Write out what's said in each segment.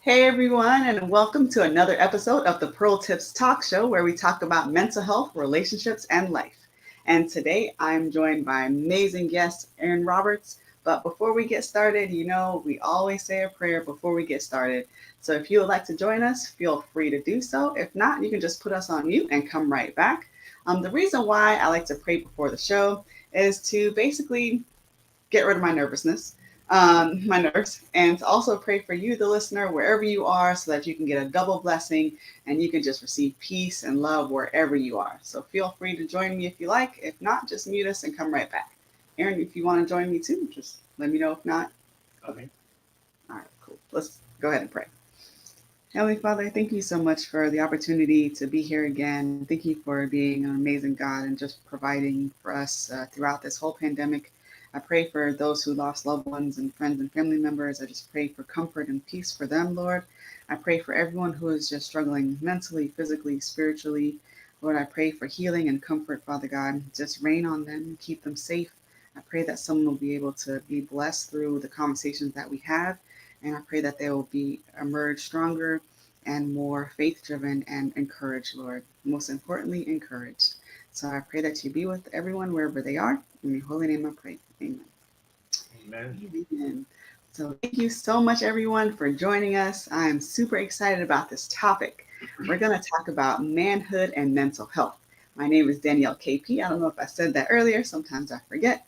Hey everyone, and welcome to another episode of the Pearl Tips Talk Show where we talk about mental health, relationships, and life. And today I'm joined by amazing guest Aaron Roberts. But before we get started, we always say a prayer before we get started. So if you would like to join us, feel free to do so. If not, you can just put us on mute and come right back. The reason why I like to pray before the show is to basically get rid of my nervousness, my nerves, and to also pray for you, the listener, wherever you are, so that you can get a double blessing and you can just receive peace and love wherever you are. So feel free to join me if you like. If not, just mute us and come right back. Aaron, if you want to join me too, just let me know. If not, okay. All right, cool. Let's go ahead and pray. Heavenly Father, thank you so much for the opportunity to be here again. Thank you for being an amazing God and just providing for us throughout this whole pandemic. I pray for those who lost loved ones and friends and family members. I just pray for comfort and peace for them, Lord. I pray for everyone who is just struggling mentally, physically, spiritually. Lord, I pray for healing and comfort, Father God. Just rain on them and keep them safe. I pray that someone will be able to be blessed through the conversations that we have. And I pray that they will be emerge stronger and more faith driven and encouraged, Lord. Most importantly, encouraged. So I pray that you be with everyone wherever they are. In your holy name I pray. Amen. Amen. Amen. So thank you so much, everyone, for joining us. I am super excited about this topic. We're going to talk about manhood and mental health. My name is Danielle KP. I don't know if I said that earlier. Sometimes I forget.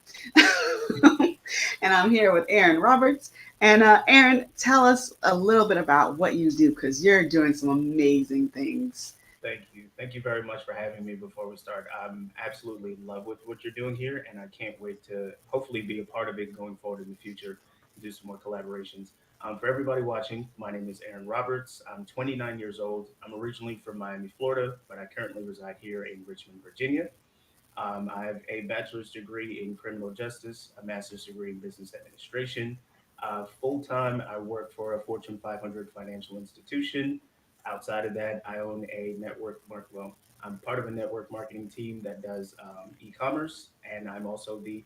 And I'm here with Aaron Roberts. And Aaron, tell us a little bit about what you do because you're doing some amazing things. Thank you. Thank you very much for having me before we start. I'm absolutely in love with what you're doing here, and I can't wait to hopefully be a part of it going forward in the future and do some more collaborations. For everybody watching, my name is Aaron Roberts. I'm 29 years old. I'm originally from Miami, Florida, but I currently reside here in Richmond, Virginia. I have a bachelor's degree in criminal justice, a master's degree in business administration. Full time, I work for a Fortune 500 financial institution. Outside of that, I own a I'm part of a network marketing team that does e-commerce, and I'm also the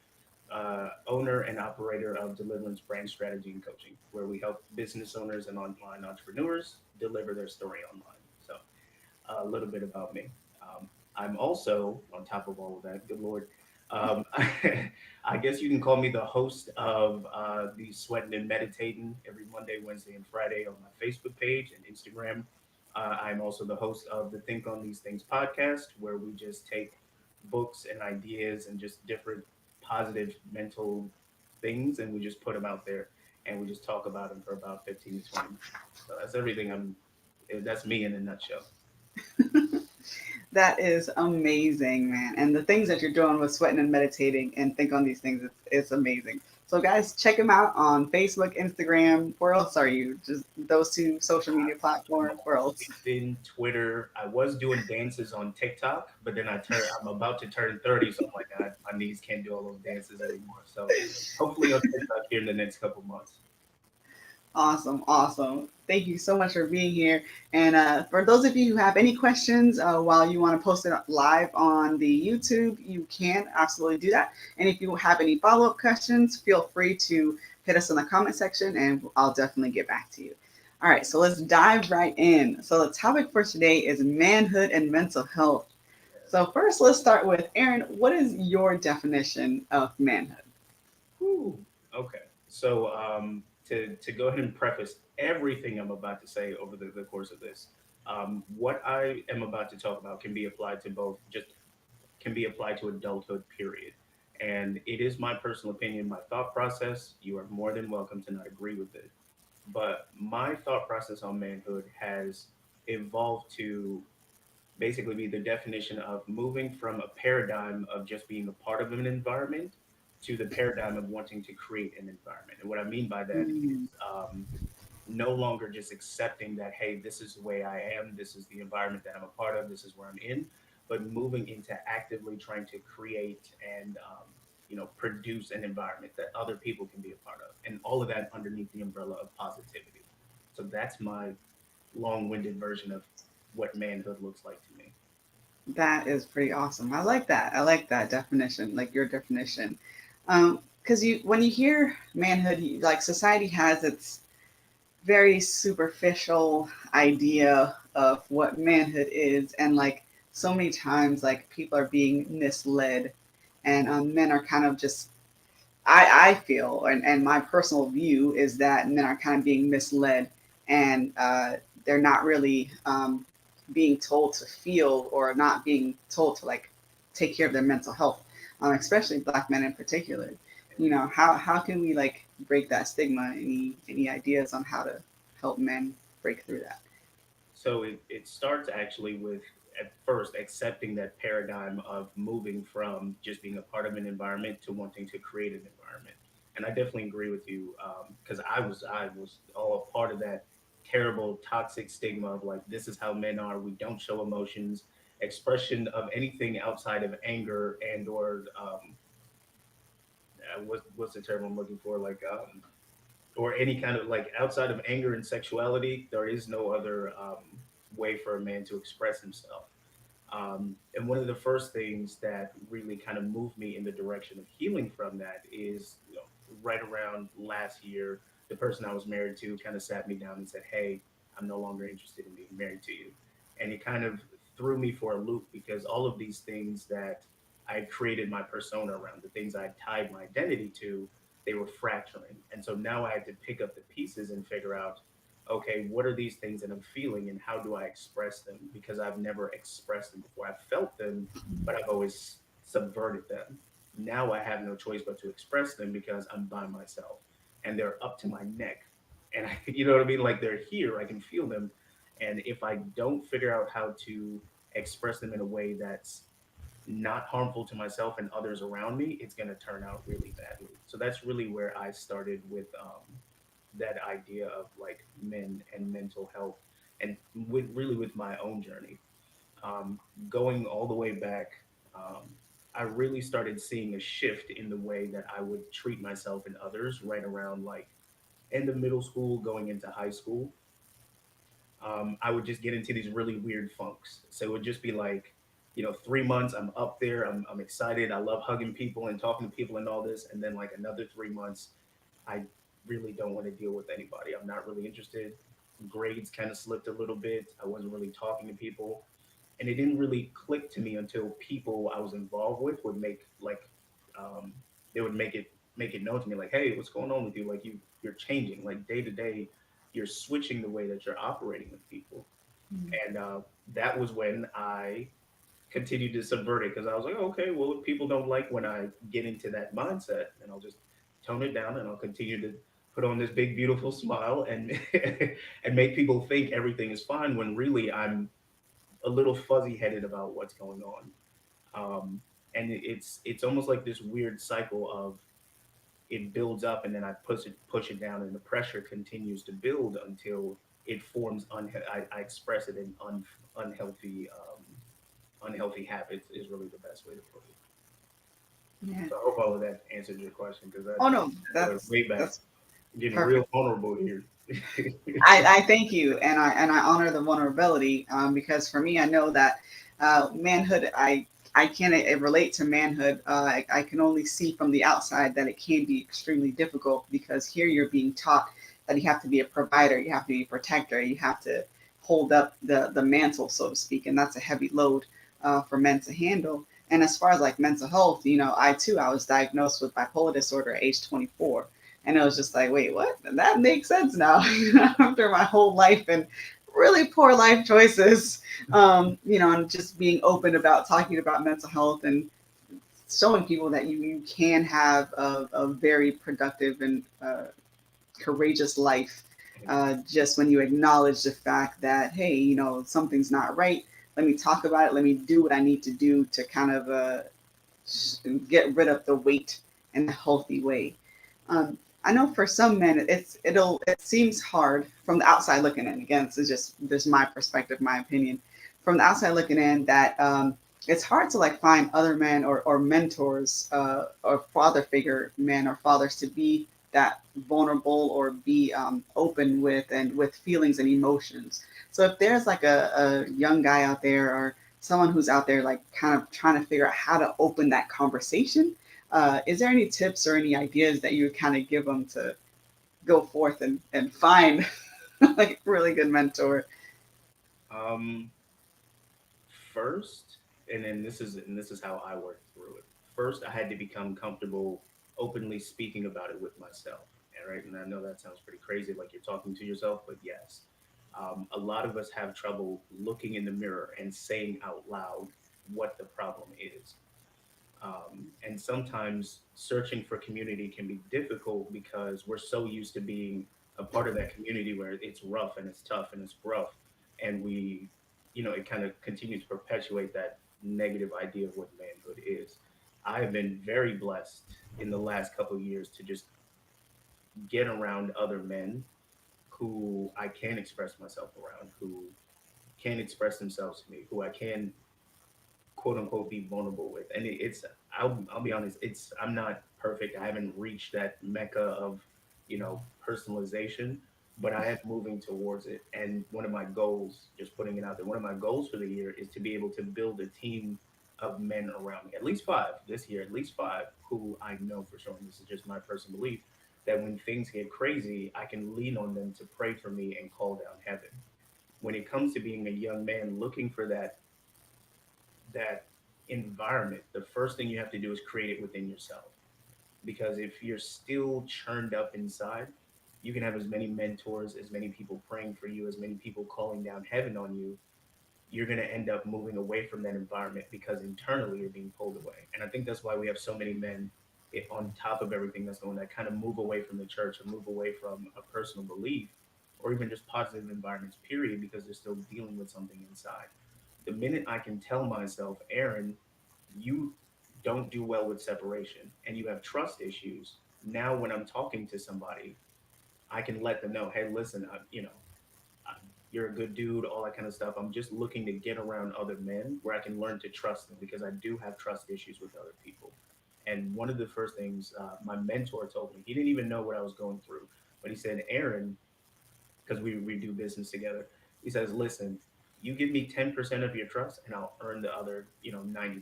owner and operator of Deliverance Brand Strategy and Coaching, where we help business owners and online entrepreneurs deliver their story online. So a little bit about me. I'm also, on top of all of that, good Lord, um, I guess you can call me the host of the Sweating and Meditating every Monday, Wednesday, and Friday on my Facebook page and Instagram. I'm also the host of the Think on These Things podcast, where we just take books and ideas and just different positive mental things and we just put them out there and we just talk about them for about 15 to 20 minutes. So that's everything that's me in a nutshell. That is amazing, man. And the things that you're doing with sweating and meditating and think on these things, it's amazing. So, guys, check him out on Facebook, Instagram. Where else are you? Just those two social media I'm platforms. Where on else? LinkedIn, Twitter. I was doing dances on TikTok, but then I'm about to turn 30, so I'm like, my knees can't do all those dances anymore. So hopefully on TikTok here in the next couple months. Awesome, awesome. Thank you so much for being here. And for those of you who have any questions while you want to post it live on the YouTube, you can absolutely do that. And if you have any follow up questions, feel free to hit us in the comment section and I'll definitely get back to you. All right, so let's dive right in. So, the topic for today is manhood and mental health. So, first, let's start with Aaron. What is your definition of manhood? Whew. Okay. So to go ahead and preface everything I'm about to say over the course of this, what I am about to talk about can be applied to both just can be applied to adulthood, period. And it is my personal opinion, my thought process. You are more than welcome to not agree with it. But my thought process on manhood has evolved to basically be the definition of moving from a paradigm of just being a part of an environment to the paradigm of wanting to create an environment. And what I mean by that Mm, is no longer just accepting that, hey, this is the way I am, this is the environment that I'm a part of, this is where I'm in, but moving into actively trying to create and produce an environment that other people can be a part of, and all of that underneath the umbrella of positivity. So that's my long-winded version of what manhood looks like to me. that is pretty awesome. I like that. I like that definition, like your definition. Because when you hear manhood, like society has its very superficial idea of what manhood is, and like so many times like people are being misled, and men are kind of just I feel, and my personal view is that men are kind of being misled, and they're not really being told to feel, or not being told to like take care of their mental health, especially black men in particular. You know, how can we like break that stigma? Any ideas on how to help men break through that? So it starts actually with at first accepting that paradigm of moving from just being a part of an environment to wanting to create an environment. And I definitely agree with you because I was all a part of that terrible toxic stigma of like this is how men are. We don't show emotions, expression of anything outside of anger and or what's the term I'm looking for, like or any kind of like outside of anger and sexuality, there is no other way for a man to express himself. And one of the first things that really kind of moved me in the direction of healing from that is, right around last year, the person I was married to kind of sat me down and said, "Hey, I'm no longer interested in being married to you." And it kind of threw me for a loop because all of these things that I had created my persona around, the things I had tied my identity to, they were fracturing. And so now I had to pick up the pieces and figure out, okay, what are these things that I'm feeling and how do I express them? Because I've never expressed them before. I've felt them, but I've always subverted them. Now I have no choice but to express them because I'm by myself and they're up to my neck. And I, you know what I mean? Like they're here, I can feel them. And if I don't figure out how to express them in a way that's not harmful to myself and others around me, it's going to turn out really badly. So that's really where I started with that idea of like men and mental health, and with really with my own journey, um, going all the way back. Um, I really started seeing a shift in the way that I would treat myself and others right around like end of middle school, going into high school. I would just get into these really weird funks. So it would just be like, 3 months, I'm up there, I'm excited, I love hugging people and talking to people and all this. And then, like, another 3 months, I really don't want to deal with anybody. I'm not really interested. Grades kind of slipped a little bit. I wasn't really talking to people. And it didn't really click to me until people I was involved with would make like um, they would make it known to me like, hey, what's going on with you? Like you're changing. Like day to day, you're switching the way that you're operating with people. And that was when I continued to subvert it because I was like, okay, well, if people don't like when I get into that mindset, then I'll just tone it down and I'll continue to put on this big beautiful smile and and make people think everything is fine when really I'm a little fuzzy headed about what's going on. And it's almost like this weird cycle of it builds up and then I push it down and the pressure continues to build until it forms I express it in unhealthy habits is really the best way to put it. Yeah. So I hope all of that answers your question because Oh no, that way back, that's getting real perfect. vulnerable here. I thank you, and I honor the vulnerability, because for me, I know that manhood. I can't relate to manhood. I can only see from the outside that it can be extremely difficult because here you're being taught that you have to be a provider, you have to be a protector, you have to hold up the mantle, so to speak, and that's a heavy load for men to handle. And as far as like mental health, I was diagnosed with bipolar disorder at age 24, and it was just like, wait, what? That makes sense now. After my whole life and really poor life choices, and just being open about talking about mental health and showing people that you can have a very productive and courageous life, just when you acknowledge the fact that, hey, something's not right. Let me talk about it. Let me do what I need to do to kind of get rid of the weight in a healthy way. I know for some men, it seems hard from the outside looking in. Again, this is just my perspective, my opinion. From the outside looking in, that it's hard to like find other men or mentors, or father figure men or fathers to be that vulnerable or be open with and with feelings and emotions. So if there's like a young guy out there or someone who's out there like kind of trying to figure out how to open that conversation, is there any tips or any ideas that you would kind of give them to go forth and find? Like really good mentor. Um, First, and this is how I worked through it. First, I had to become comfortable openly speaking about it with myself. All right, and I know that sounds pretty crazy, like you're talking to yourself, but yes, a lot of us have trouble looking in the mirror and saying out loud what the problem is. And sometimes searching for community can be difficult because we're so used to being a part of that community where it's rough and it's tough and it's rough, and it kind of continues to perpetuate that negative idea of what manhood is. I have been very blessed in the last couple of years to just get around other men who I can express myself around, who can express themselves to me, who I can quote unquote be vulnerable with. And I'll be honest, I'm not perfect. I haven't reached that mecca of, personalization, but I am moving towards it. And one of my goals, just putting it out there, one of my goals for the year is to be able to build a team of men around me, at least five this year, at least five who I know for sure, and this is just my personal belief, that when things get crazy, I can lean on them to pray for me and call down heaven. When it comes to being a young man looking for that environment, the first thing you have to do is create it within yourself. Because if you're still churned up inside, you can have as many mentors, as many people praying for you, as many people calling down heaven on you. You're going to end up moving away from that environment because internally you're being pulled away. And I think that's why we have so many men, on top of everything that's going, that kind of move away from the church or move away from a personal belief or even just positive environments, period, because they're still dealing with something inside. The minute I can tell myself, Aaron, you don't do well with separation and you have trust issues, now when I'm talking to somebody, I can let them know, hey, listen, I, you're a good dude, all that kind of stuff. I'm just looking to get around other men where I can learn to trust them because I do have trust issues with other people. And one of the first things my mentor told me, he didn't even know what I was going through, but he said, Aaron, because we do business together. He says, listen, you give me 10% of your trust and I'll earn the other, 90%.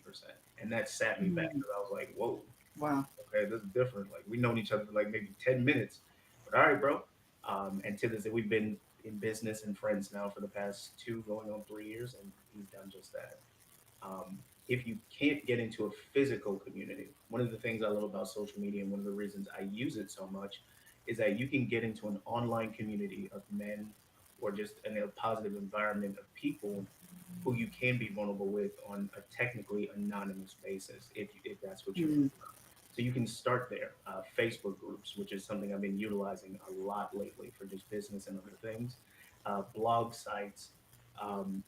And that sat me back Mm, because I was like, whoa, wow. okay, this is different. Like we've known each other for like maybe 10 minutes, but all right, bro. And to this day, we've been in business and friends now for the past 2 going on 3 years, and he's done just that. If you can't get into a physical community, one of the things I love about social media and one of the reasons I use it so much is that you can get into an online community of men or just in a positive environment of people who you can be vulnerable with on a technically anonymous basis if that's what you Mm, prefer. So you can start there. Facebook groups, which is something I've been utilizing a lot lately for just business and other things. Blog sites. Um,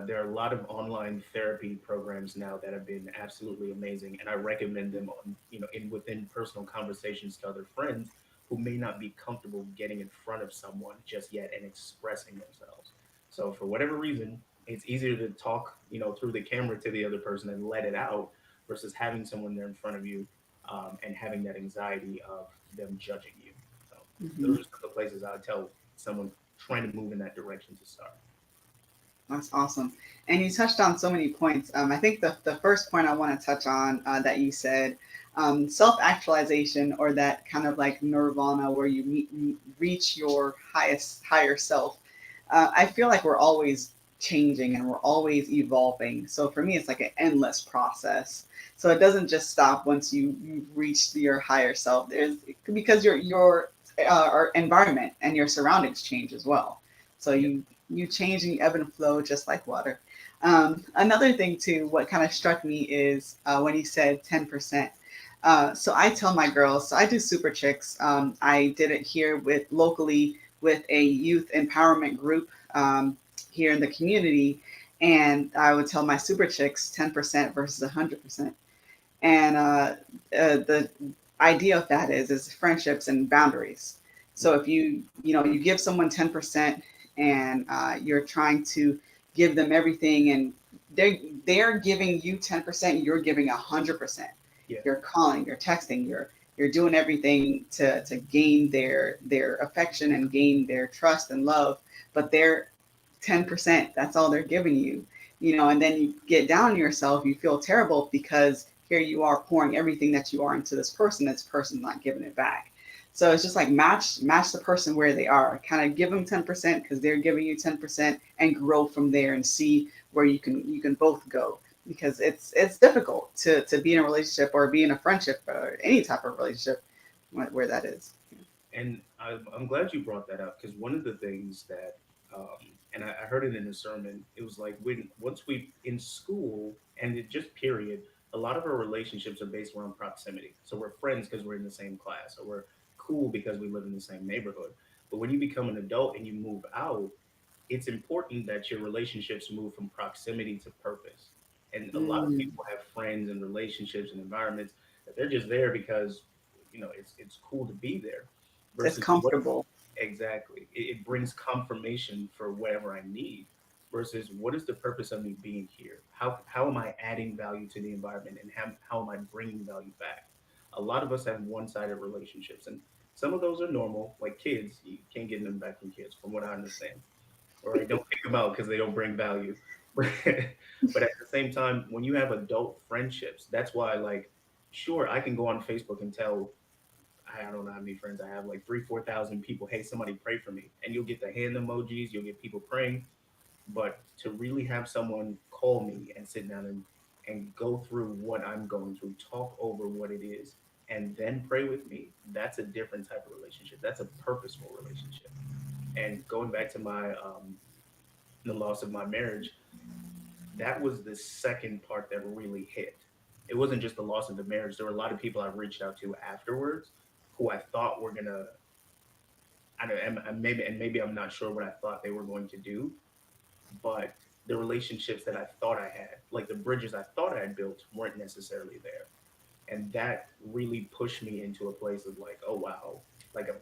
there are a lot of online therapy programs now that have been absolutely amazing, and I recommend them on in within personal conversations to other friends who may not be comfortable getting in front of someone just yet and expressing themselves. So for whatever reason, it's easier to talk through the camera to the other person and let it out versus having someone there in front of you and having that anxiety of them judging you. So mhm. those are some of the places I would tell someone trying to move in that direction to start. That's awesome. And you touched on so many points. I think the first point I want to touch on that you said, self actualization, or that kind of like nirvana where reach your higher self. I feel like we're always changing and we're always evolving. So for me, it's like an endless process. So it doesn't just stop once you've reached your higher self. There's because our environment and your surroundings change as well. So Yep. you change and you ebb and flow just like water. Another thing too, what kind of struck me is when he said 10%. So I tell my girls, so I do super chicks. I did it here with locally with a youth empowerment group here in the community, and I would tell my super chicks 10% versus 100%. And the idea of that is friendships and boundaries. So Yep. if you give someone 10% and you're trying to give them everything, and they're giving you 10%, you're giving 100%. Yeah. You're calling, you're texting, you're doing everything to gain their affection and gain their trust and love, but they're 10%, that's all they're giving you. And then you get down on yourself, you feel terrible because here you are pouring everything that you are into this person, this person's not giving it back. So it's just like match the person where they are. Kind of give them 10% because they're giving you 10%, and grow from there and see where you can both go. Because it's difficult to be in a relationship or be in a friendship or any type of relationship where that is. And I'm glad you brought that up because one of the things that, and I heard it in a sermon, it was like when once we in school and it just period, a lot of our relationships are based around proximity. So we're friends because we're in the same class, or we're cool because we live in the same neighborhood. But when you become an adult and you move out, it's important that your relationships move from proximity to purpose. And a lot of Mm, people have friends and relationships and environments that they're just there because it's cool to be there. it's Versus what comfortable. exactly it brings confirmation for whatever I need. Versus what is the purpose of me being here? How am I adding value to the environment, and how am I bringing value back? A lot of us have one-sided relationships, and some of those are normal, like kids. You can't get them back from kids, from what I understand, or I don't kick them out because they don't bring value. But at the same time, when you have adult friendships, that's why, like, sure, I can go on Facebook and tell, I don't know how many friends I have, like 3, 4 thousand people, hey, somebody pray for me. And you'll get the hand emojis, you'll get people praying. But to really have someone call me and sit down and go through what I'm going through, talk over what it is, and then pray with me, that's a different type of relationship. That's a purposeful relationship. And going back to my the loss of my marriage, that was the second part that really hit. It wasn't just the loss of the marriage. There were a lot of people I reached out to afterwards who I thought were gonna, I don't, and maybe I'm not sure what I thought they were going to do, but the relationships that I thought I had, like the bridges I thought I had built, weren't necessarily there, and that really pushed me into a place of like, oh wow, like I'm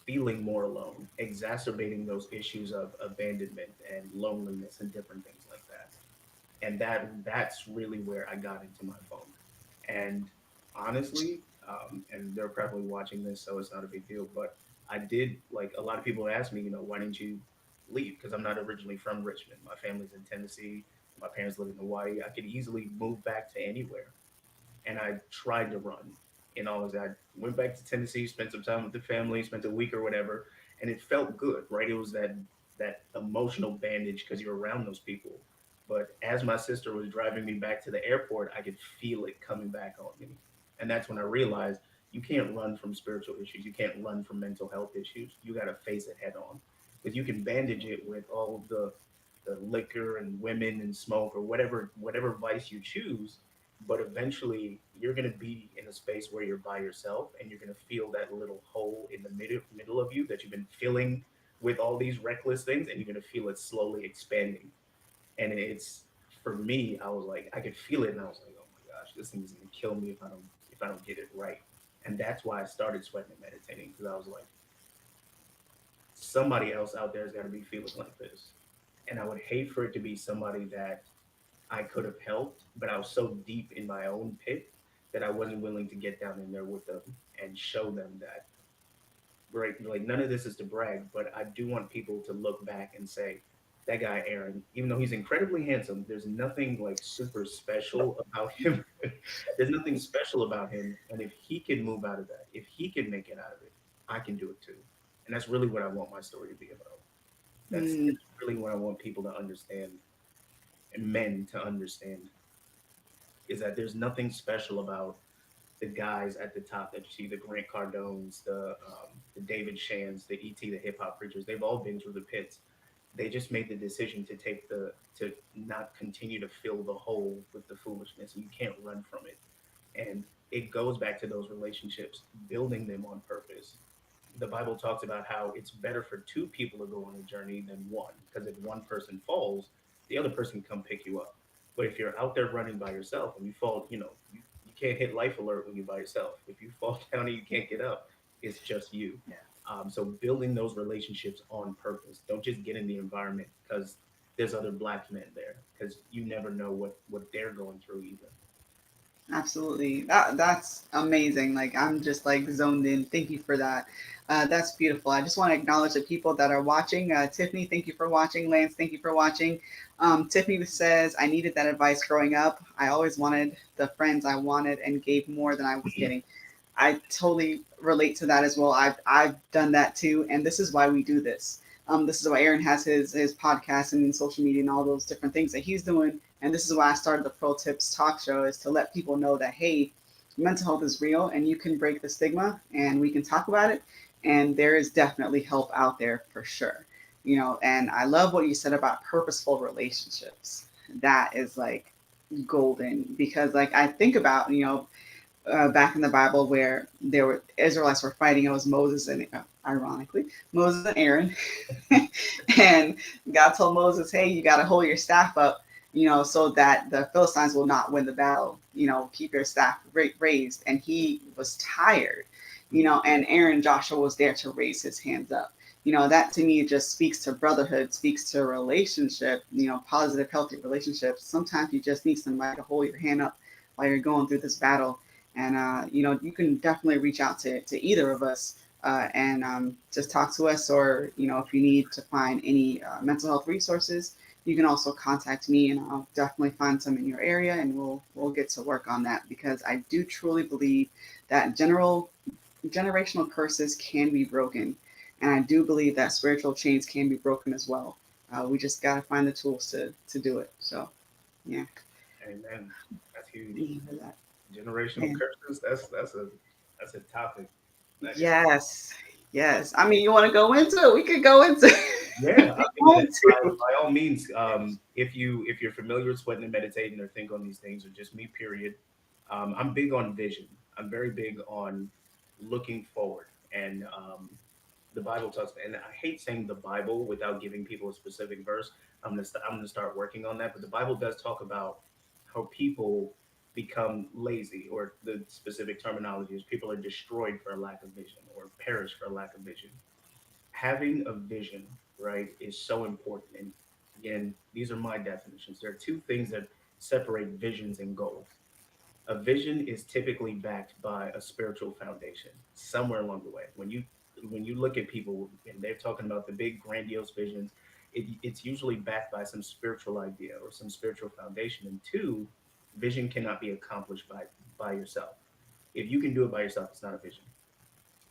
feeling more alone, exacerbating those issues of abandonment and loneliness and different things like that. And that's really where I got into my phone. And honestly, and they're probably watching this, so it's not a big deal. But I did, like, a lot of people ask me, why didn't you leave? Because I'm not originally from Richmond. My family's in Tennessee. My parents live in Hawaii. I could easily move back to anywhere, and I tried to run. In all of that, I went back to Tennessee, spent some time with the family, spent a week or whatever, and it felt good, right? It was that emotional bandage because you're around those people. But as my sister was driving me back to the airport, I could feel it coming back on me, and that's when I realized you can't run from spiritual issues, you can't run from mental health issues. You got to face it head on, because you can bandage it with all of the liquor and women and smoke, or whatever vice you choose, but eventually you're going to be in a space where you're by yourself, and you're going to feel that little hole in the middle of you that you've been filling with all these reckless things, and you're going to feel it slowly expanding. And it's, for me, I was like, I could feel it, and I was like, oh my gosh, this thing is going to kill me if I don't get it right. And that's why I started sweating and meditating, because I was like, somebody else out there has got to be feeling like this, and I would hate for it to be somebody that I could have helped, but I was so deep in my own pit that I wasn't willing to get down in there with them and show them that, right, like, none of this is to brag, but I do want people to look back and say, that guy Aaron, even though he's incredibly handsome, there's nothing like super special about him. There's nothing special about him, and if he can move out of that, if he can make it out of it, I can do it too. And that's really what I want my story to be about. That's Mm, really what I want people to understand, and men to understand, is that there's nothing special about the guys at the top that you see, the Grant Cardones, the David Shans, the ET, the hip hop preachers. They've all been through the pits. They just made the decision to not continue to fill the hole with the foolishness. You can't run from it. And it goes back to those relationships, building them on purpose. The Bible talks about how it's better for two people to go on a journey than one, because if one person falls, the other person can come pick you up. But if you're out there running by yourself and you fall, you can't hit life alert when you're by yourself. If you fall down and you can't get up, it's just you. yeah, So building those relationships on purpose. Don't just get in the environment because there's other black men there, because you never know what they're going through either. absolutely. That's amazing. Like I'm just like zoned in. Thank you for that. That's beautiful. I just want to acknowledge the people that are watching. Tiffany, thank you for watching. Lance, thank you for watching. Tiffany says, I needed that advice growing up. I always wanted the friends I wanted and gave more than I was getting. I totally relate to that as well. I've done that too, and this is why we do this. This is why Aaron has his podcast and social media and all those different things that he's doing. And this is why I started the Pro Tips talk show, is to let people know that, hey, mental health is real and you can break the stigma and we can talk about it. And there is definitely help out there for sure. And I love what you said about purposeful relationships. That is like golden, because like I think about, back in the Bible where there were Israelites were fighting. It was Moses and ironically Moses and Aaron, and God told Moses, "Hey, you got to hold your staff up, so that the Philistines will not win the battle. Keep your staff raised." And he was tired, and Aaron Joshua was there to raise his hands up. That to me just speaks to brotherhood, speaks to relationship. Positive, healthy relationships. Sometimes you just need somebody to hold your hand up while you're going through this battle. And you can definitely reach out to either of us, and just talk to us. Or if you need to find any mental health resources, you can also contact me, and I'll definitely find some in your area, and we'll get to work on that, because I do truly believe that generational curses can be broken, and I do believe that spiritual chains can be broken as well. We just got to find the tools to do it. So yeah. Amen. That's huge. Thank you for that. Generational And curses. That's a topic. That is. yes, yes. I mean, you want to go into it? We could go into it. Yeah, If I you mean, want to. by all means, if you're familiar with sweating and meditating or think on these things, or just me, period, I'm big on vision. I'm very big on looking forward, and the Bible talks. And I hate saying the Bible without giving people a specific verse. I'm gonna start working on that. But the Bible does talk about how people become lazy, or the specific terminology is people are destroyed for a lack of vision, or perish for a lack of vision. Having a vision, right, is so important. And again, these are my definitions. There are two things that separate visions and goals. A vision is typically backed by a spiritual foundation somewhere along the way. When you look at people and they're talking about the big grandiose visions, it's usually backed by some spiritual idea or some spiritual foundation. And two, vision cannot be accomplished by yourself. If you can do it by yourself, it's not a vision,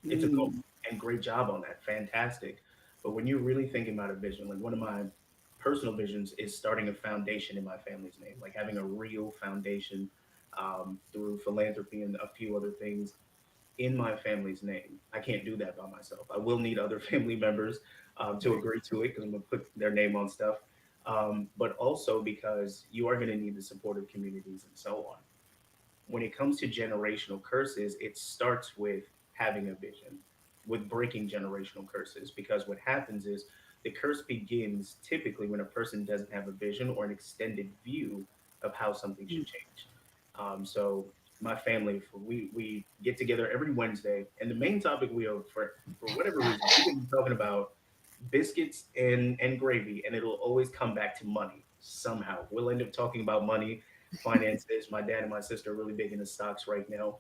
it's a goal. Mm, And great job on that, fantastic. But when you're really thinking about a vision, like one of my personal visions is starting a foundation in my family's name, like having a real foundation, through philanthropy and a few other things in my family's name. I can't do that by myself. I will need other family members, to agree to it, because I'm going to put their name on stuff. But also because you are going to need the supportive communities and so on. When it comes to generational curses, it starts with having a vision, with breaking generational curses. Because what happens is the curse begins typically when a person doesn't have a vision or an extended view of how something should mm, change. So my family, we get together every Wednesday, and the main topic we are, for whatever reason, we can be talking about biscuits and gravy, and it'll always come back to money somehow. We'll end up talking about money, finances. My dad and my sister are really big into stocks right now.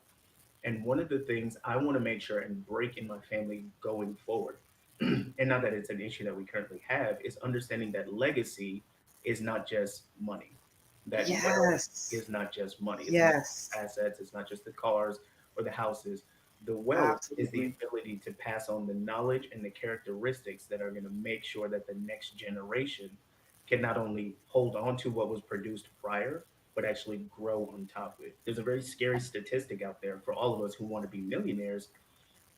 And one of the things I want to make sure and break in my family going forward, and not that it's an issue that we currently have, is understanding that legacy is not just money. That wealth yes. is not just money. It's not Yes. assets. It's not just the cars or the houses. The wealth is the Absolutely. ability to pass on the knowledge and the characteristics that are going to make sure that the next generation can not only hold on to what was produced prior, but actually grow on top of it. There's a very scary statistic out there for all of us who want to be millionaires,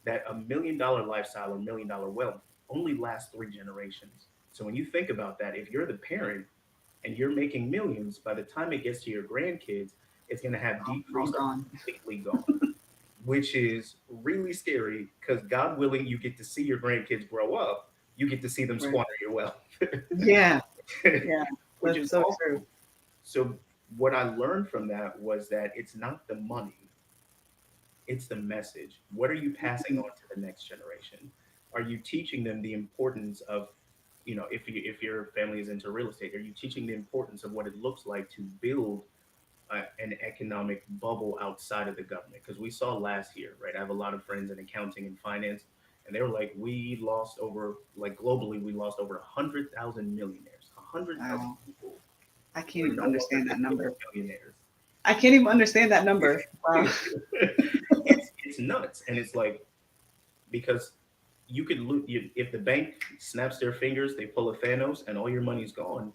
that $1 million lifestyle or $1 million wealth only lasts 3 generations. So when you think about that, if you're the parent and you're making millions, by the time it gets to your grandkids, it's going to have All decreased or gone. completely gone, which is really scary because God willing, you get to see your grandkids grow up. You get to see them Right. squander your wealth, Yeah. Yeah. which That's is so true. awesome. So what I learned from that was that it's not the money, it's the message. What are you passing Mm, on to the next generation? Are you teaching them the importance of, if your family is into real estate, are you teaching the importance of what it looks like to build an economic bubble outside of the government? Because we saw last year, right? I have a lot of friends in accounting and finance, and they were like, we lost over, like globally, we lost over 100,000 millionaires, 100,000 wow. people I can't are even no longer understand that going to be number. millionaires. I can't even understand that number. Wow. it's it's nuts. And it's like, because you could lose if the bank snaps their fingers, they pull a Thanos, and all your money's gone.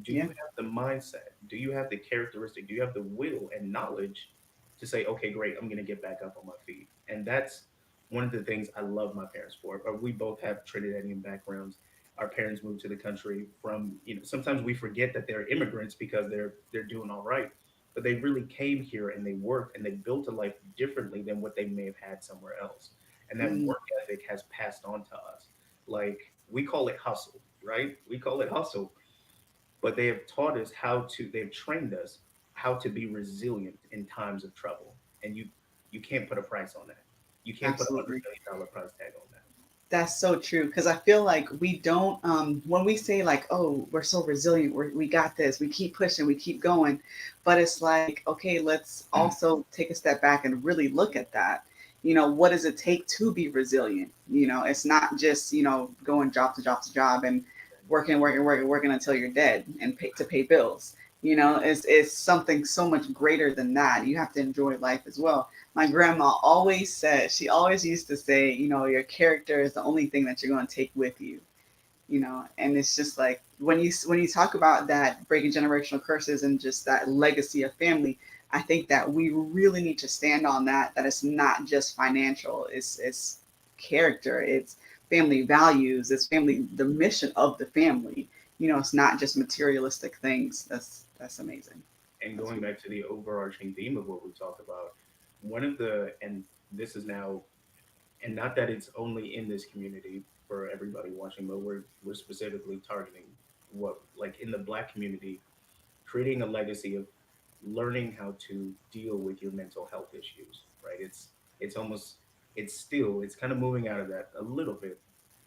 Do Yeah. you have the mindset? Do you have the characteristic? Do you have the will and knowledge to say, okay, great, I'm going to get back up on my feet? And that's one of the things I love my parents for. But we both have Trinidadian backgrounds. Our parents moved to the country from, sometimes we forget that they're immigrants because they're doing all right, but they really came here and they worked and they built a life differently than what they may have had somewhere else. And that Mm, work ethic has passed on to us. Like, we call it hustle, right? We call it hustle, but they have taught us they've trained us how to be resilient in times of trouble. And you can't put a price on that. You can't put absolutely. $100 million price tag on that. That's so true because I feel like we don't when we say like, oh, we're so resilient, we got this, we keep pushing, we keep going, but it's like, okay, let's also take a step back and really look at that. What does it take to be resilient? It's not just going job to job to job and working, working, working, working until you're dead and pay bills. It's something so much greater than that. You have to enjoy life as well. My grandma always said, she always used to say, your character is the only thing that you're going to take with you. And it's just like when you talk about that breaking generational curses and just that legacy of family, I think that we really need to stand on that it's not just financial, it's character, it's family values, it's family, the mission of the family. It's not just materialistic things. That's amazing. And That's going beautiful. back to the overarching theme of what we talk about, and this is now, and not that it's only in this community for everybody watching, but we're specifically targeting what, like, in the Black community, creating a legacy of learning how to deal with your mental health issues, right? It's almost, it's kind of moving out of that a little bit,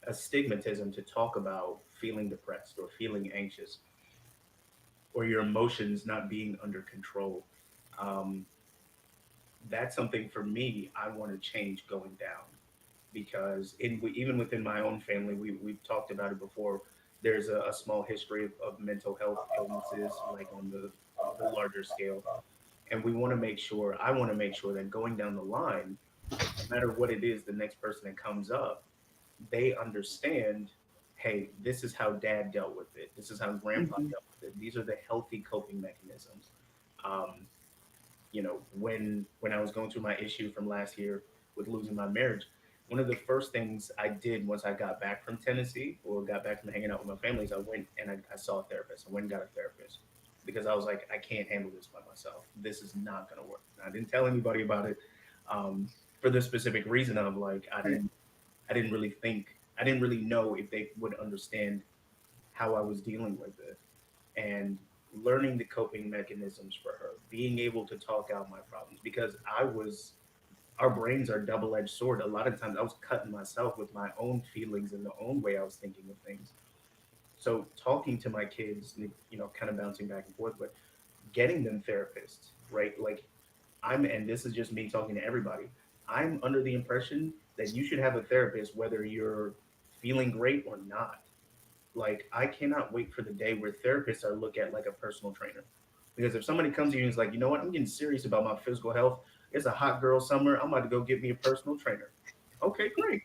a stigmatism to talk about feeling depressed or feeling anxious or your emotions not being under control. Um, that's something for me I want to change going down, because even within my own family, we've talked about it before. There's a small history of mental health illnesses, like on the larger scale, and I want to make sure that going down the line, no matter what it is, the next person that comes up, they understand, hey, this is how dad dealt with it. This is how grandpa Hmm. dealt with it. These are the healthy coping mechanisms. Um, when I was going through my issue from last year with losing my marriage, one of the first things I did once I got back from Tennessee or got back from hanging out with my family is I went and I saw a therapist. I went and got a therapist because I was like, I can't handle this by myself. This is not going to work. And I didn't tell anybody about it, for the specific reason of, like, Right. I didn't really know if they would understand how I was dealing with it, and learning the coping mechanisms for her, being able to talk out my problems, because our brains are double-edged sword. A lot of times I was cutting myself with my own feelings and the own way I was thinking of things. So talking to my kids, kind of bouncing back and forth, but getting them therapists, right? Like, and this is just me talking to everybody. I'm under the impression that you should have a therapist whether you're feeling great or not. Like, I cannot wait for the day where therapists are looked at like a personal trainer. Because if somebody comes to you and is like, you know what, I'm getting serious about my physical health. It's a hot girl summer. I'm about to go get me a personal trainer. Okay, great.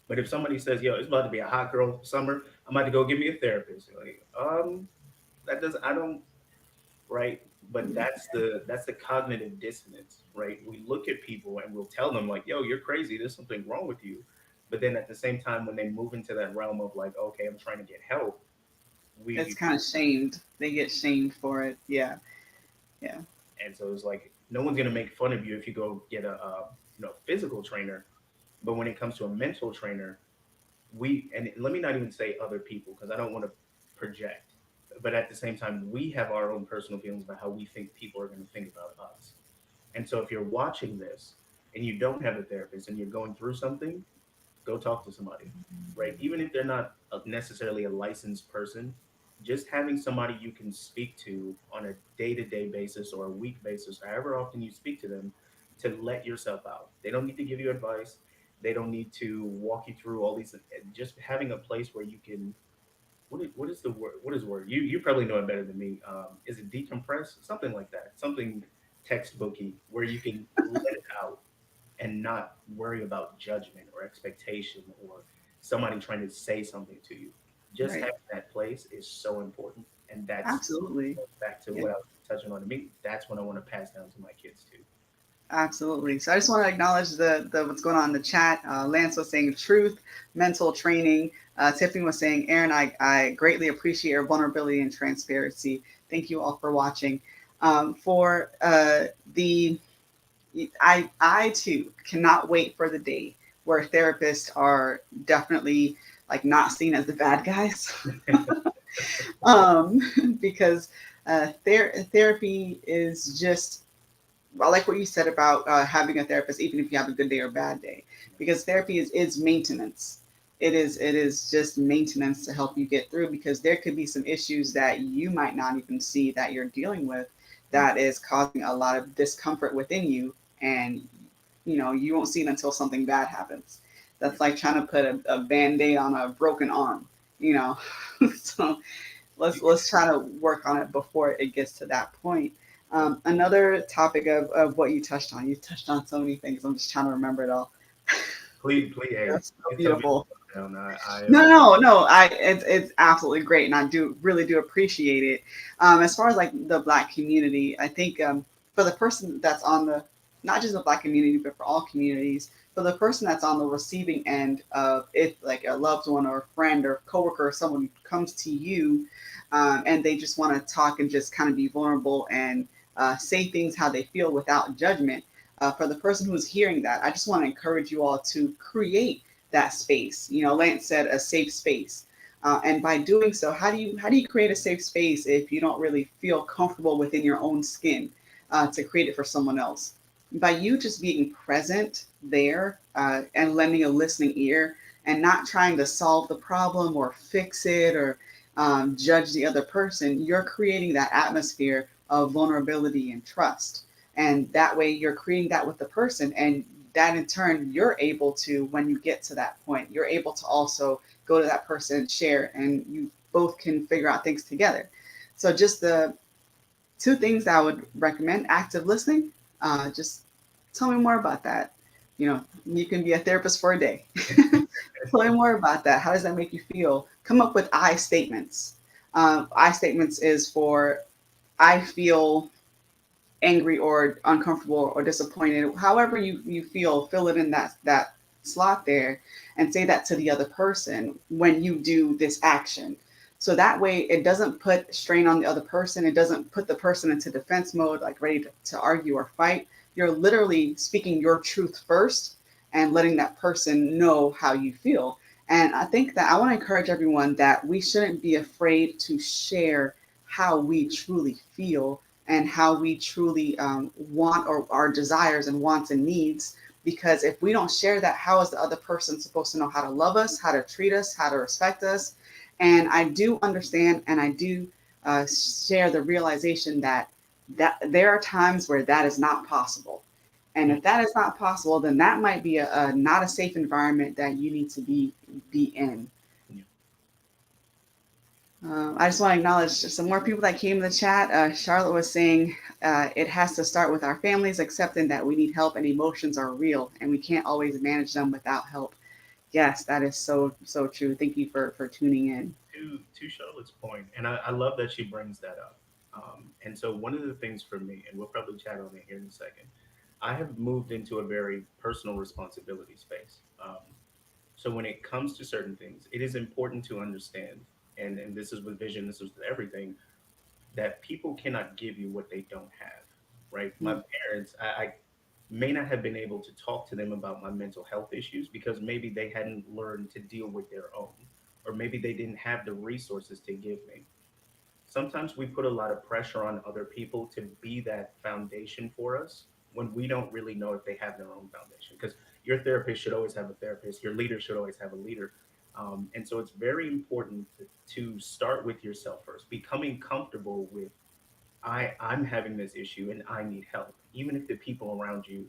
But if somebody says, yo, it's about to be a hot girl summer, I'm about to go get me a therapist. You're like, that doesn't, I don't, right? But that's the cognitive dissonance, right? We look at people and we'll tell them, like, yo, you're crazy. There's something wrong with you. But then at the same time, when they move into that realm of like, okay, I'm trying to get help, It's we kind of shamed. They get shamed for it. Yeah. Yeah. and so it's like no one's gonna make fun of you if you go get a physical trainer. But when it comes to a mental trainer, and let me not even say other people because I don't want to project. But at the same time, we have our own personal feelings about how we think people are going to think about us. And so if you're watching this and you don't have a therapist and you're going through something, go talk to somebody, right? Even if they're not necessarily a licensed person, just having somebody you can speak to on a day-to-day basis or a week basis, however often you speak to them, to let yourself out. They don't need to give you advice. They don't need to walk you through all these. Just having a place where you can. What is the word? What is the word? You probably know it better than me. Is it decompress? Something like that. Something textbooky where you can let it out and not worry about judgment or expectation or somebody trying to say something to you. Just Right. having that place is so important. And that's Absolutely. back to Yeah. what I was touching on to me. That's what I want to pass down to my kids too. Absolutely. So I just want to acknowledge the what's going on in the chat. Lance was saying truth, mental training. Tiffany was saying, Aaron, I greatly appreciate your vulnerability and transparency. Thank you all for watching. For the I too cannot wait for the day where therapists are definitely like not seen as the bad guys, um, because therapy is just, I like what you said about having a therapist, even if you have a good day or bad day, because therapy is maintenance. It is just maintenance to help you get through, because there could be some issues that you might not even see that you're dealing with that is causing a lot of discomfort within you, and you won't see it until something bad happens. Yeah. That's like trying to put a band-aid on a broken arm, you know. So let's try to work on it before it gets to that point. Another topic of what you touched on so many things. I'm just trying to remember it all. Please, please, hey, That's so please tell me beautiful. down. I No, am. no, no. It's absolutely great, and I do really do appreciate it. As far as like the Black community, I think for the person that's on the, not just the Black community, but for all communities, for the person that's on the receiving end of, if like a loved one or a friend or coworker or someone comes to you, and they just want to talk and just kind of be vulnerable and say things how they feel without judgment. For the person who's hearing that, I just want to encourage you all to create that space. Lance said a safe space. And by doing so, how do you create a safe space if you don't really feel comfortable within your own skin to create it for someone else? By you just being present there and lending a listening ear and not trying to solve the problem or fix it or judge the other person, you're creating that atmosphere of vulnerability and trust. And that way, you're creating that with the person, and that in turn, you're able to, when you get to that point, you're able to also go to that person and share, and you both can figure out things together. So, just the two things I would recommend: active listening. Just tell me more about that. You can be a therapist for a day. Tell me more about that. How does that make you feel? Come up with I statements. I statements is for I feel angry or uncomfortable or disappointed, however you feel, fill it in that slot there and say that to the other person when you do this action. So that way it doesn't put strain on the other person. It doesn't put the person into defense mode, like ready to argue or fight. You're literally speaking your truth first and letting that person know how you feel. And I think that I want to encourage everyone that we shouldn't be afraid to share how we truly feel and how we truly want, or our desires and wants and needs. Because if we don't share that, how is the other person supposed to know how to love us, how to treat us, how to respect us? And I do understand, and I do share the realization that there are times where that is not possible. And Yeah. if that is not possible, then that might be a not a safe environment that you need to be in. Yeah. I just want to acknowledge some more people that came in the chat. Charlotte was saying it has to start with our families accepting that we need help and emotions are real and we can't always manage them without help. Yes, that is so true. Thank you for tuning in. To Charlotte's point, and I love that she brings that up. And so one of the things for me, and we'll probably chat on it here in a second, I have moved into a very personal responsibility space. So when it comes to certain things, it is important to understand, and this is with vision, this is with everything, that people cannot give you what they don't have, right? My Mm, parents, I may not have been able to talk to them about my mental health issues because maybe they hadn't learned to deal with their own, or maybe they didn't have the resources to give me. Sometimes we put a lot of pressure on other people to be that foundation for us when we don't really know if they have their own foundation. Because your therapist should always have a therapist, your leader should always have a leader. And so it's very important to start with yourself first, becoming comfortable with I'm having this issue and I need help, even if the people around you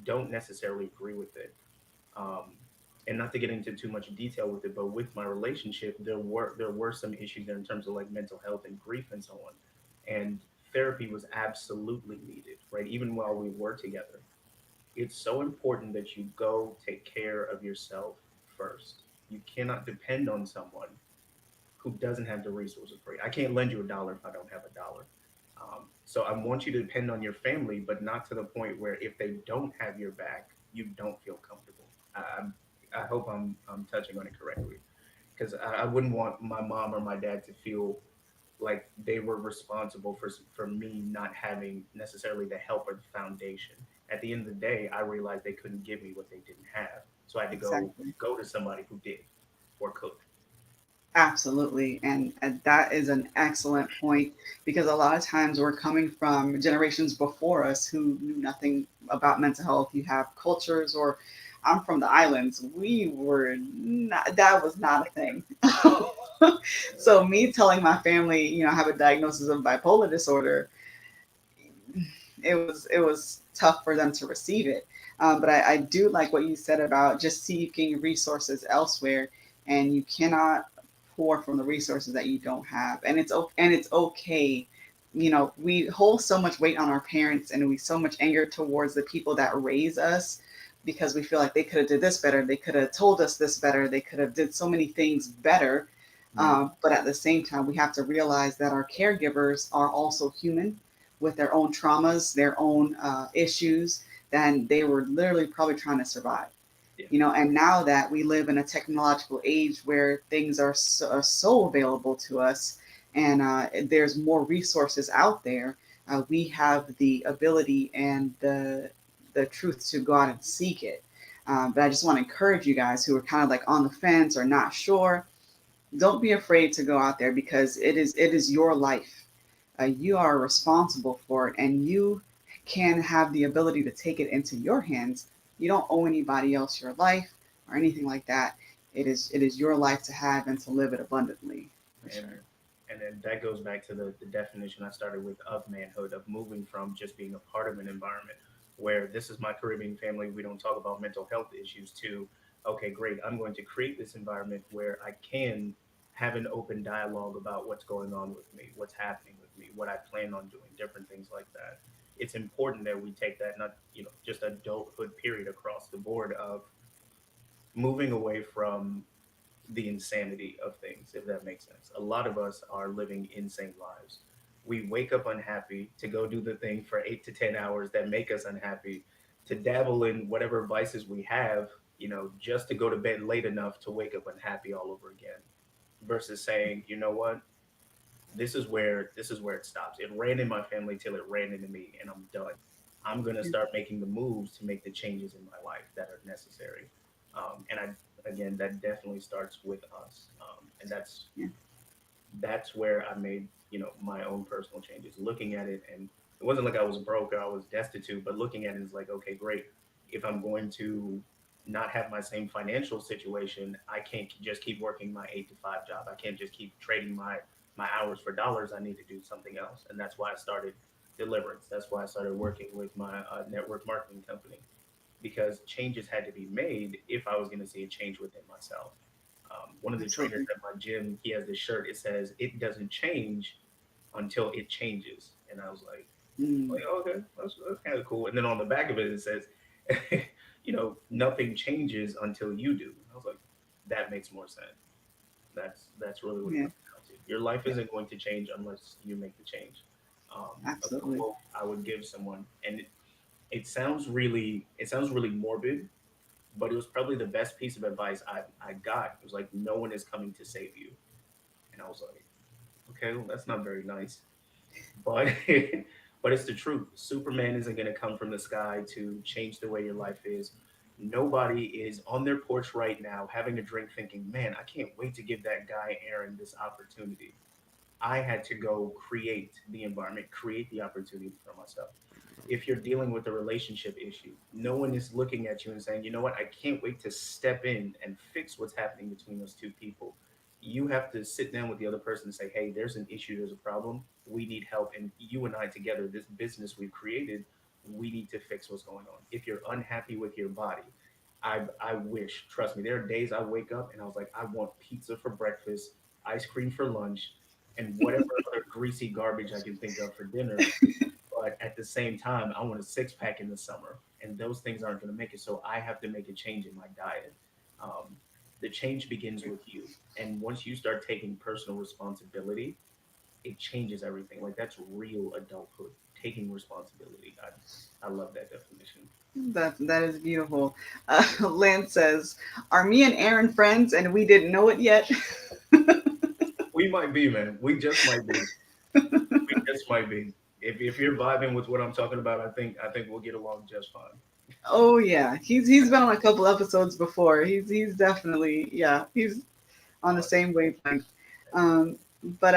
don't necessarily agree with it. Um, and not to get into too much detail with it, but with my relationship, there were some issues there in terms of like mental health and grief and so on. And therapy was absolutely needed, right? Even while we were together. It's so important that you go take care of yourself first. You cannot depend on someone who doesn't have the resources for you. I can't lend you a dollar if I don't have a dollar. So I want you to depend on your family, but not to the point where if they don't have your back, you don't feel comfortable. I hope I'm touching on it correctly, because I wouldn't want my mom or my dad to feel like they were responsible for me not having necessarily the help or the foundation. At the end of the day, I realized they couldn't give me what they didn't have, so I had to Exactly. go to somebody who did or could. Absolutely. And that is an excellent point because a lot of times we're coming from generations before us who knew nothing about mental health. You have cultures, or I'm from the islands. We were not, that was not a thing. So, me telling my family, I have a diagnosis of bipolar disorder, it was tough for them to receive it. But I do like what you said about just seeking resources elsewhere, and you cannot pour from the resources that you don't have, and it's okay. We hold so much weight on our parents, and we so much anger towards the people that raise us because we feel like they could have did this better, they could have told us this better, they could have did so many things better. Yeah, But at the same time, we have to realize that our caregivers are also human with their own traumas, their own issues, then they were literally probably trying to survive. yeah, And now that we live in a technological age where things are so available to us, and there's more resources out there, we have the ability and the truth to go out and seek it. But I just want to encourage you guys who are kind of like on the fence or not sure, don't be afraid to go out there because it is your life. You are responsible for it, and you can have the ability to take it into your hands. You don't owe anybody else your life or anything like that. It is your life to have and to live it abundantly, for and sure. then that goes back to the definition I started with of manhood, of moving from just being a part of an environment where this is my Caribbean family, we don't talk about mental health issues, to okay, great, I'm going to create this environment where I can have an open dialogue about what's going on with me, what's happening with me, what I plan on doing, different things like that. It's important that we take that, not just adulthood period across the board, of moving away from the insanity of things, if that makes sense. A lot of us are living insane lives. We wake up unhappy to go do the thing for 8 to 10 hours that make us unhappy, to dabble in whatever vices we have, just to go to bed late enough to wake up unhappy all over again. Versus saying, you know what, this is where it stops. It ran in my family till it ran into me, and I'm done. I'm gonna Yeah, start making the moves to make the changes in my life that are necessary. And again, that definitely starts with us, and yeah, that's where I made my own personal changes. Looking at it, and it wasn't like I was broke or I was destitute, but looking at it is like, okay, great. If I'm going to not have my same financial situation, I can't just keep working my 8 to 5 job. I can't just keep trading my hours for dollars. I need to do something else, and that's why I started Deliverance. That's why I started working with my network marketing company, because changes had to be made if I was going to see a change within myself. One of the trainers absolutely. at my gym, he has this shirt. It says, "It doesn't change until it changes," and I was Mm, like, okay, that's kind of cool. And then on the back of it, it says, "Nothing changes until you do." And I was like, that makes more sense. That's really what it yeah, comes down to. Your life isn't going to change unless you make the change. A absolutely. quote I would give someone, and it sounds really morbid, but it was probably the best piece of advice I got. It was like, no one is coming to save you. And I was like, okay, well, that's not very nice. But but it's the truth. Superman isn't going to come from the sky to change the way your life is. Nobody is on their porch right now having a drink thinking, man, I can't wait to give that guy Aaron this opportunity. I had to go create the environment, create the opportunity for myself. If you're dealing with a relationship issue, no one is looking at you and saying, you know what, I can't wait to step in and fix what's happening between those two people. You have to sit down with the other person and say, hey, there's an issue, there's a problem. We need help. And you and I together, this business we've created, we need to fix what's going on. If you're unhappy with your body, I wish, trust me, there are days I wake up and I was like, I want pizza for breakfast, ice cream for lunch, and whatever other greasy garbage I can think of for dinner. But at the same time, I want a six pack in the summer. and those things aren't going to make it. So I have to make a change in my diet. Um, the change begins with you, and once you start taking personal responsibility, it changes everything. Like that's real adulthood, taking responsibility. I love that definition. That is beautiful. Lance says, "Are me and Aaron friends and we didn't know it yet?" We might be, man. We just might be. We just might be. If you're vibing with what I'm talking about, I think we'll get along just fine. Oh yeah, he's been on a couple episodes before. He's definitely, yeah, he's on the Awesome. same wavelength. Um, but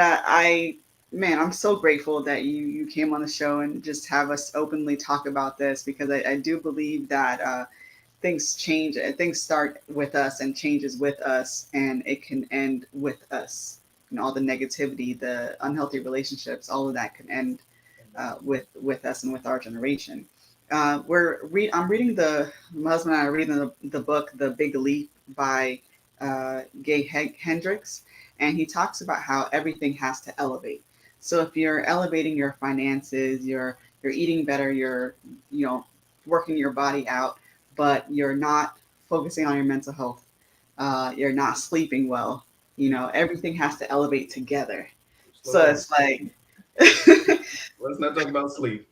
man, I'm so grateful that you came on the show and just have us openly talk about this, because I do believe that things change, things start with us and changes with us, and it can end with us. And all the negativity, the unhealthy relationships, all of that can end Amen. with us and with our generation. I'm reading my husband and I are reading the book The Big Leap by Gay Hendricks, and he talks about how everything has to elevate. So if you're elevating your finances, you're eating better, you're, you know, working your body out, but you're not focusing on your mental health, you're not sleeping well, you know, everything has to elevate together. Slow So down. it's like Let's not talk about sleep.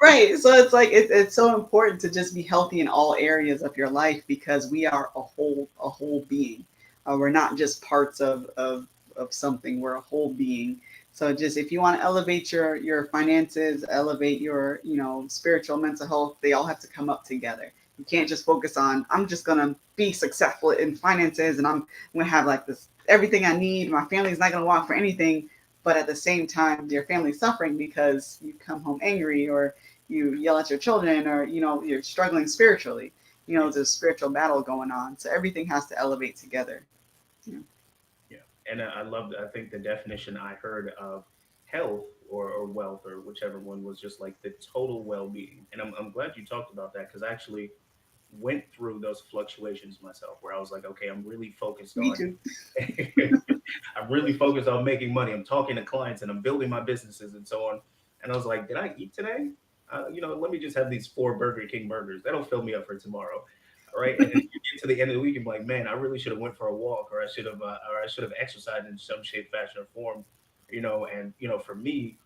right. So it's like it's so important to just be healthy in all areas of your life, because we are a whole being. We're not just parts of something. We're a whole being. So just if you want to elevate your finances, elevate your, you know, spiritual, mental health, they all have to come up together. You can't just focus on, I'm just gonna be successful in finances and I'm gonna have like this everything I need. My family's not gonna want for anything, but at the same time your family's suffering because you come home angry, or you yell at your children, or, you know, you're struggling spiritually. You know, Yeah, there's a spiritual battle going on, so everything has to elevate together. Yeah. yeah. And I love. I think the definition I heard of health or wealth or whichever one was just like the total well-being. And I'm glad you talked about that because I actually went through those fluctuations myself where I was like, okay, I'm really focused Me on too. I'm really focused on making money. I'm talking to clients and I'm building my businesses and so on. And I was like, did I eat today? Let me just have these four Burger King burgers. That'll fill me up for tomorrow. All right. And then you get to the end of the week and be like, man, I really should have went for a walk, or I should have exercised in some shape, fashion, or form. And for me,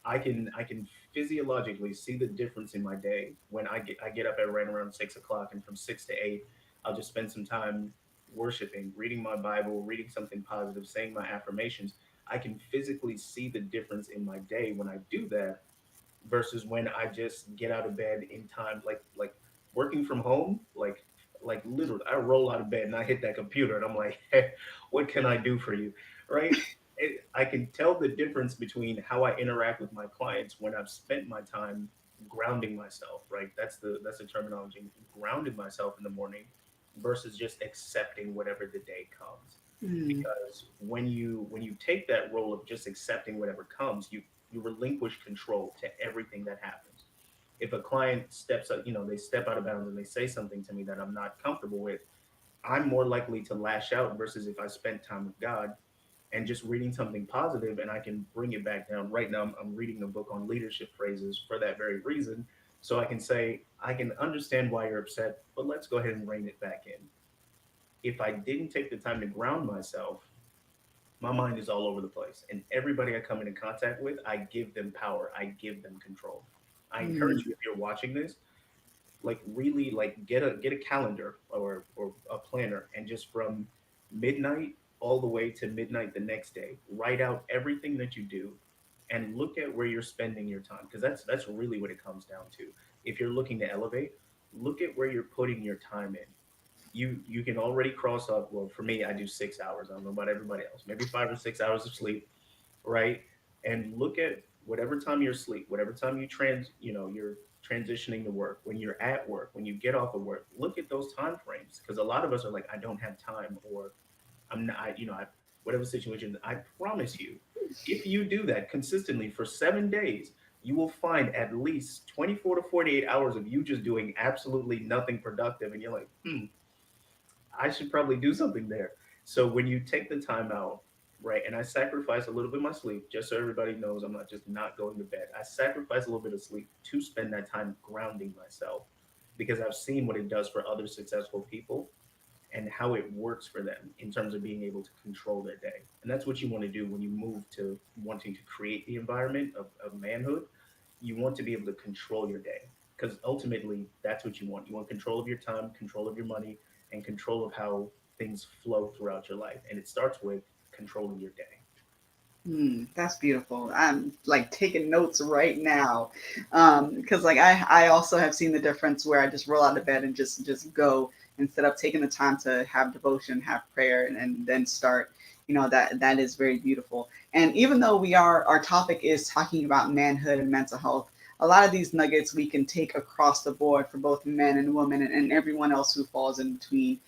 I can physiologically see the difference in my day when I get up at right around 6 o'clock, and from 6 to 8, I'll just spend some time worshiping, reading my Bible, reading something positive, saying my affirmations. I can physically see the difference in my day when I do that versus when I just get out of bed in time, like working from home, like literally, I roll out of bed and I hit that computer and I'm like, hey, what can I do for you, right? I can tell the difference between how I interact with my clients when I've spent my time grounding myself, right? That's the terminology, grounded myself in the morning versus just accepting whatever the day comes. Mm. Because when you take that role of just accepting whatever comes, you relinquish control to everything that happens. If a client steps up, they step out of bounds and they say something to me that I'm not comfortable with, I'm more likely to lash out versus if I spent time with God and just reading something positive and I can bring it back down. Right now, I'm reading a book on leadership phrases for that very reason. So I can say, I can understand why you're upset, but let's go ahead and rein it back in. If I didn't take the time to ground myself, my mind is all over the place. And everybody I come into contact with, I give them power, I give them control. I encourage Mm. you, if you're watching this, like really like get a calendar or a planner, and just from midnight all the way to midnight the next day, write out everything that you do and look at where you're spending your time, because that's really what it comes down to. If you're looking to elevate, look at where you're putting your time in. You can already cross off. Well, for me, I do 6 hours. I don't know about everybody else, maybe 5 or 6 hours of sleep, right? And look at whatever time you're asleep, whatever time you're transitioning to work, when you're at work, when you get off of work, look at those time frames. Because a lot of us are like, I don't have time, or I'm not, whatever situation. I promise you, if you do that consistently for 7 days, you will find at least 24 to 48 hours of you just doing absolutely nothing productive. And you're like, I should probably do something there. So when you take the time out right? And I sacrifice a little bit of my sleep, just so everybody knows I'm not just not going to bed. I sacrifice a little bit of sleep to spend that time grounding myself because I've seen what it does for other successful people and how it works for them in terms of being able to control their day. And that's what you want to do when you move to wanting to create the environment of manhood. You want to be able to control your day because ultimately that's what you want. You want control of your time, control of your money, and control of how things flow throughout your life. And it starts with controlling your day. That's beautiful. I'm like taking notes right now, because like I also have seen the difference where I just roll out of bed and just go instead of taking the time to have devotion, have prayer, and then start. That is very beautiful. And even though our topic is talking about manhood and mental health, a lot of these nuggets we can take across the board for both men and women and everyone else who falls in between.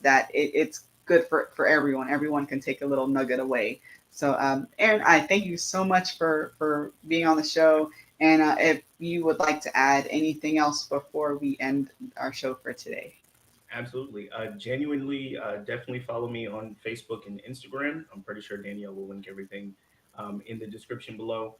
That it's good for everyone. Everyone can take a little nugget away. So, Aaron, I thank you so much for being on the show. And if you would like to add anything else before we end our show for today. Absolutely. Genuinely, definitely follow me on Facebook and Instagram. I'm pretty sure Danielle will link everything in the description below.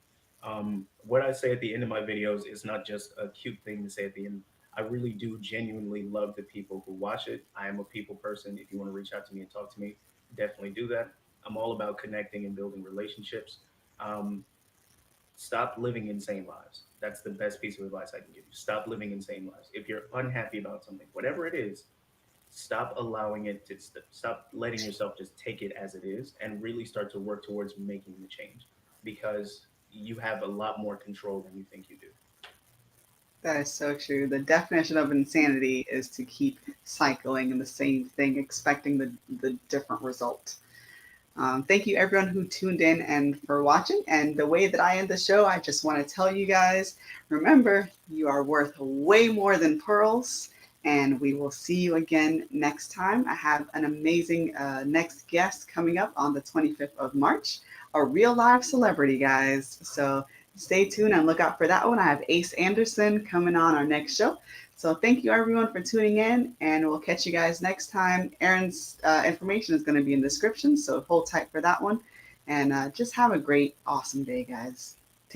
What I say at the end of my videos is not just a cute thing to say at the end. I really do genuinely love the people who watch it. I am a people person. If you want to reach out to me and talk to me, definitely do that. I'm all about connecting and building relationships. Um, Stop living insane lives. That's the best piece of advice I can give you. Stop living insane lives. If you're unhappy about something, whatever it is, stop allowing it to stop letting yourself just take it as it is and really start to work towards making the change because you have a lot more control than you think you do. That is so true. The definition of insanity is to keep cycling in the same thing, expecting the different result. Thank you, everyone who tuned in and for watching. And the way that I end the show, I just want to tell you guys remember, you are worth way more than pearls. And we will see you again next time. I have an amazing next guest coming up on the 25th of March, a real live celebrity, guys. So stay tuned and look out for that one. I have Ace Anderson coming on our next show. So thank you everyone for tuning in, and we'll catch you guys next time. Aaron's information is going to be in the description, so hold tight for that one. And just have a great, awesome day, guys.